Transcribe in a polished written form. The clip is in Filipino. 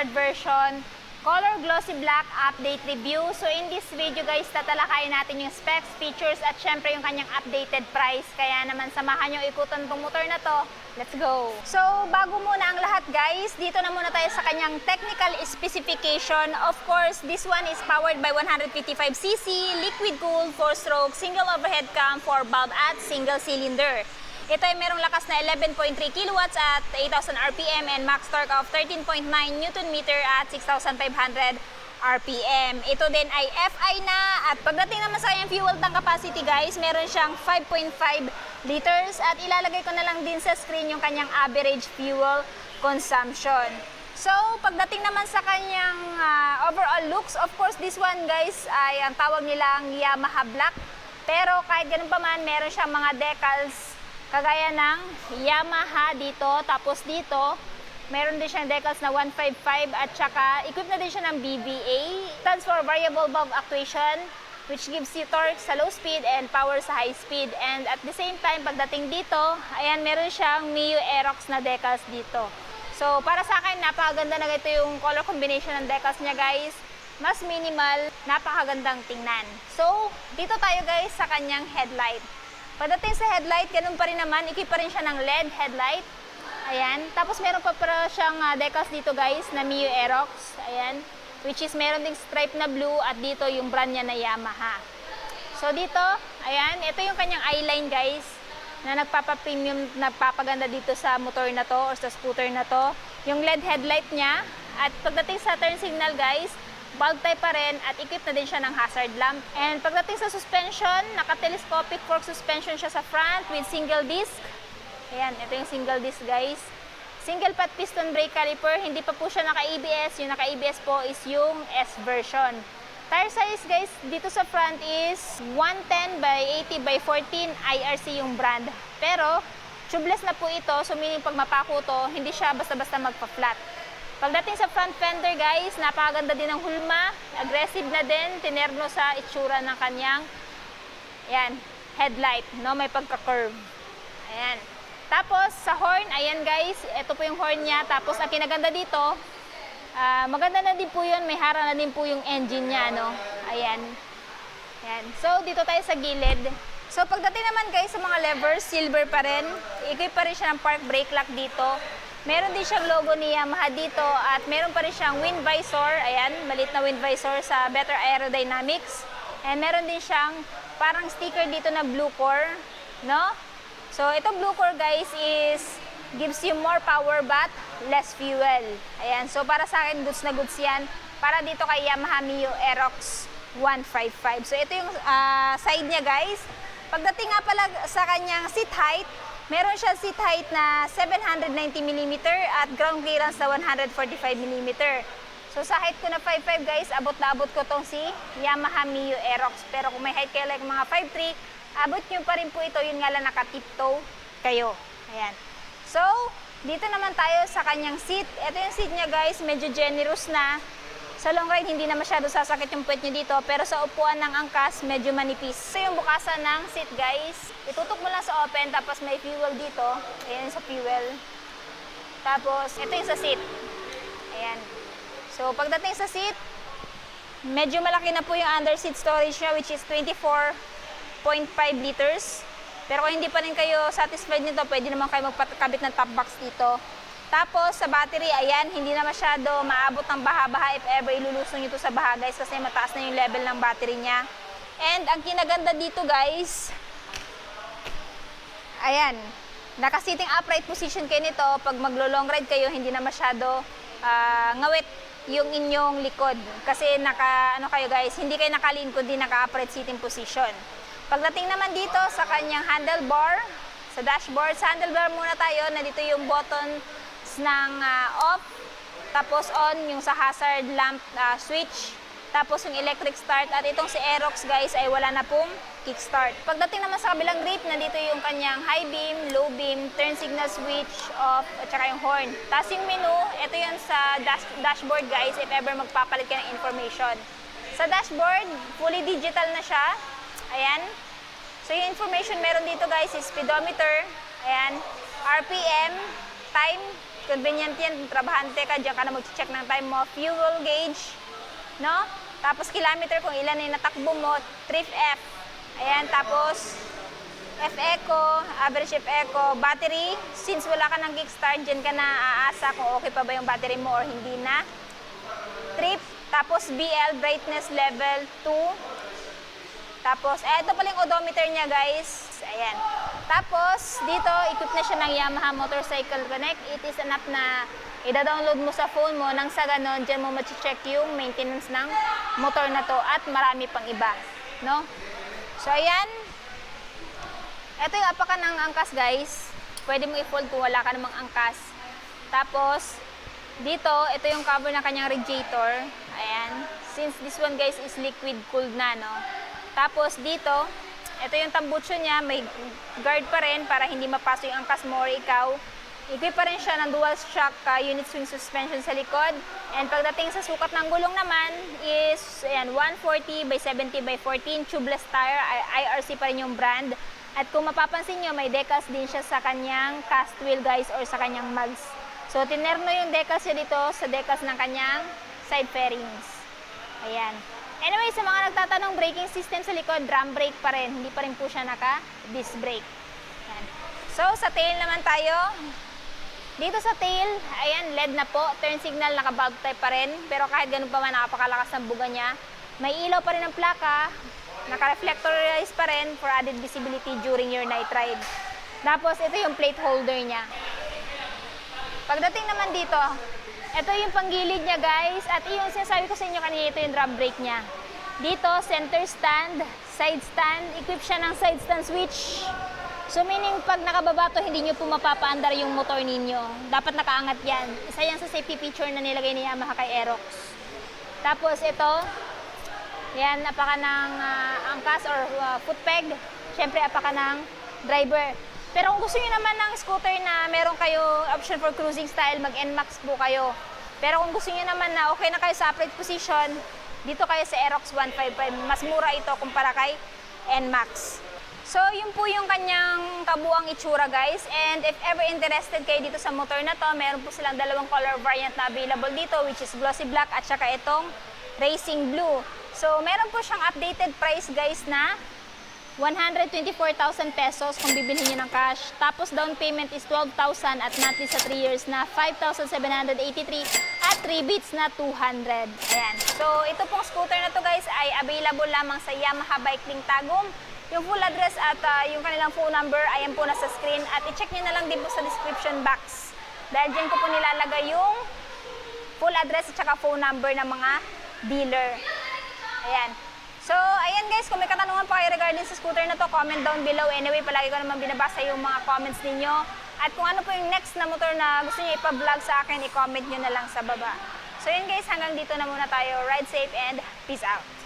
Remastered version Color Glossy Black Update Review. So in this video guys, tatalakayin natin yung specs, features, at syempre yung kanyang updated price. Kaya naman samahan nyo ikutan tong motor na to. Let's go! So bago muna ang lahat guys, dito na muna tayo sa kanyang technical specification. Of course, this one is powered by 155cc, liquid-cooled, 4-stroke, single overhead cam, 4-valve at single cylinder. Ito ay merong lakas na 11.3 kilowatts at 8,000 RPM and max torque of 13.9 Nm at 6,500 RPM. Ito din ay FI na, at pagdating naman sa kanyang fuel tank capacity guys, meron siyang 5.5 liters at ilalagay ko na lang din sa screen yung kanyang average fuel consumption. So, pagdating naman sa kanyang overall looks, of course this one guys ay ang tawag nilang Yamaha Black. Pero kahit ganun pa man, meron siyang mga decals kagaya ng Yamaha dito, tapos dito, meron din siyang decals na 155 at saka equipped na din siya ng BVA. Stands for Variable Valve Actuation, which gives you torque sa low speed and power sa high speed. And at the same time, pagdating dito, ayan, meron siyang Mio Aerox na decals dito. So, para sa akin, napakaganda na ito yung color combination ng decals niya guys. Mas minimal, napakagandang tingnan. So, dito tayo guys sa kanyang headlight. Pagdating sa headlight, ganun pa rin naman, equip pa rin siya ng LED headlight. Ayan. Tapos meron pa siyang decals dito guys na Mio Aerox. Ayan. Which is meron ding stripe na blue at dito yung brand niya na Yamaha. So dito, ayan, ito yung kanyang eyeline guys na nagpapa-premium, nagpapaganda dito sa motor na to or sa scooter na to. Yung LED headlight niya. At pagdating sa turn signal guys, bulb type pa rin at equipped na din siya ng hazard lamp. And pagdating sa suspension, naka-telescopic fork suspension siya sa front with single disc. Ayan, ito yung single disc guys. Single pot piston brake caliper, hindi pa po siya naka-ABS. Yung naka-ABS po is yung S version. Tire size guys, dito sa front is 110 by 80 by 14 IRC yung brand. Pero, tubeless na po ito, so meaning pag mapako to, hindi siya basta-basta magpa-flat. Pagdating sa front fender guys, napakaganda din ng hulma, aggressive na din, tinerno sa itsura ng kanyang ayan, headlight, no? May pagka-curve. Ayan. Tapos sa horn, ayan guys, ito po yung horn niya. Tapos ang kinaganda dito, maganda na din po yun, may hara na din po yung engine niya, no? Ayan. Ayan. So dito tayo sa gilid. So pagdating naman guys sa mga levers, silver pa rin. Equip pa rin siya ng park brake lock dito. Meron din siyang logo ni Yamaha dito at meron pa rin siyang wind visor. Ayan, maliit na wind visor sa better aerodynamics. And meron din siyang parang sticker dito na blue core, no? So, itong blue core guys is gives you more power but less fuel. Ayan, so para sa akin goods na goods yan. Para dito kay Yamaha Mio Aerox 155. So, ito yung side niya guys. Pagdating nga pala sa kanyang seat height, meron siya seat height na 790mm at ground clearance na 145mm. So sa height ko na 5'5 guys, abot na abot ko tong si Yamaha Mio Aerox. Pero kung may height kayo like mga 5'3, abot nyo pa rin po ito, yun nga lang naka-tiptoe kayo. Ayan. So, dito naman tayo sa kanyang seat. Ito yung seat niya guys, medyo generous na. Sa long ride, hindi na masyado sasakit yung puwet nyo dito, pero sa upuan ng angkas, medyo manipis. So yung bukasan ng seat guys, itutok mo lang sa open, tapos may fuel dito. Ayan sa fuel. Tapos, ito yung sa seat. Ayan. So pagdating sa seat, medyo malaki na po yung under seat storage niya, which is 24.5 liters. Pero kung hindi pa rin kayo satisfied nito, pwede naman kayo magpakabit ng top box dito. Tapos, sa battery, ayan, hindi na masyado maabot ng baha-baha if ever ilulusong nyo ito sa baha, guys, kasi mataas na yung level ng battery niya. And, ang kinaganda dito, guys, ayan, naka-sitting upright position kayo nito. Pag maglo-long ride kayo, hindi na masyado ngawit yung inyong likod. Kasi ano kayo, guys, hindi kayo nakalin kundi naka-upright sitting position. Pagdating naman dito sa kanyang handlebar, sa dashboard, sa handlebar muna tayo, na dito yung button ng off, tapos on yung sa hazard lamp switch, tapos yung electric start, at itong si Aerox guys ay wala na pong kickstart. Pagdating naman sa kabilang grip, nandito yung kanyang high beam, low beam, turn signal switch, off, at saka yung horn. Tapos yung menu, ito yun sa dashboard guys, if ever magpapalit ka ng information. Sa dashboard, fully digital na siya. Ayan. So yung information meron dito guys is speedometer, ayan, RPM, time, convenient yan, trabahante ka, diyan ka na mag-check ng time mo, fuel gauge, no? Tapos kilometer kung ilan yung natakbo mo, trip F. Ayan, tapos F-Eco, average F-Eco, battery, since wala ka ng kickstart, dyan ka na aasa kung okay pa ba yung battery mo or hindi na. Trip, tapos BL, brightness level 2. Tapos, ito pala yung odometer niya, guys. Ayan. Tapos, dito, equip na siya ng Yamaha Motorcycle Connect. It is an app na ida-download mo sa phone mo nang sa ganon, dyan mo ma-check yung maintenance ng motor na to at marami pang iba, no? So, ayan. Ito yung apakan ng angkas, guys. Pwede mo i-fold kung wala ka namang angkas. Tapos, dito, ito yung cover ng kanyang radiator. Ayan. Since this one, guys, is liquid cooled na, no? Tapos, dito, ito yung tambucho niya. May guard pa rin para hindi mapasok yung angkas mo or ikaw. Equip pa rin siya ng dual shock unit swing suspension sa likod. And pagdating sa sukat ng gulong naman is ayan, 140 by 70 by 14 tubeless tire, IRC pa rin yung brand. At kung mapapansin nyo, may decals din siya sa kanyang cast wheel, guys, or sa kanyang mags. So, tinerno yung decals siya dito sa decals ng kanyang side fairings. Ayan. Anyway, sa mga nagtatanong, braking system sa likod, drum brake pa rin. Hindi pa rin po siya naka-disc brake. Ayan. So, sa tail naman tayo. Dito sa tail, ayan, LED na po. Turn signal, naka-bulb type pa rin. Pero kahit ganun pa man, napakalakas ng buga niya. May ilaw pa rin ang plaka. Naka-reflectorize pa rin for added visibility during your night ride. Tapos, ito yung plate holder niya. Pagdating naman dito, ito yung panggilid niya, guys. At yung sinasabi ko sa inyo kanina, ito yung drum brake niya. Dito, center stand, side stand. Equip siya ng side stand switch. So meaning pag nakababa to, hindi nyo po mapapaandar yung motor ninyo. Dapat nakaangat yan. Isa yan sa safety feature na nilagay ni Yamaha kay Aerox. Tapos ito, yan, apaka ng angkas or foot peg. Siyempre, apaka ng driver. Pero kung gusto nyo naman ng scooter na meron kayo option for cruising style, mag-NMAX po kayo. Pero kung gusto nyo naman na okay na kayo sa upright position, dito kayo sa Aerox 155. Mas mura ito kumpara kay NMAX. So, yun po yung kanyang kabuang itsura, guys. And if ever interested kayo dito sa motor na to, meron po silang dalawang color variant na available dito, which is glossy black at saka itong racing blue. So, meron po siyang updated price, guys, na 124,000 pesos kung bibilhin nyo ng cash. Tapos, down payment is 12,000 at monthly sa 3 years na 5,783 at rebates na 200. Ayan. So, ito pong scooter na to, guys, ay available lamang sa Yamaha Bike Link Tagum. Yung full address at yung kanilang phone number, ayan po nasa screen. At i-check nyo na lang din po sa description box. Dahil dyan ko po nilalagay yung full address at saka phone number ng mga dealer. Ayan. So, ayan guys, kung may katanungan pa kayo regarding sa scooter na to, comment down below. Anyway, palagi ko naman binabasa yung mga comments ninyo. At kung ano po yung next na motor na gusto nyo ipa-vlog sa akin, i-comment nyo na lang sa baba. So, yun guys, hanggang dito na muna tayo. Ride safe and peace out!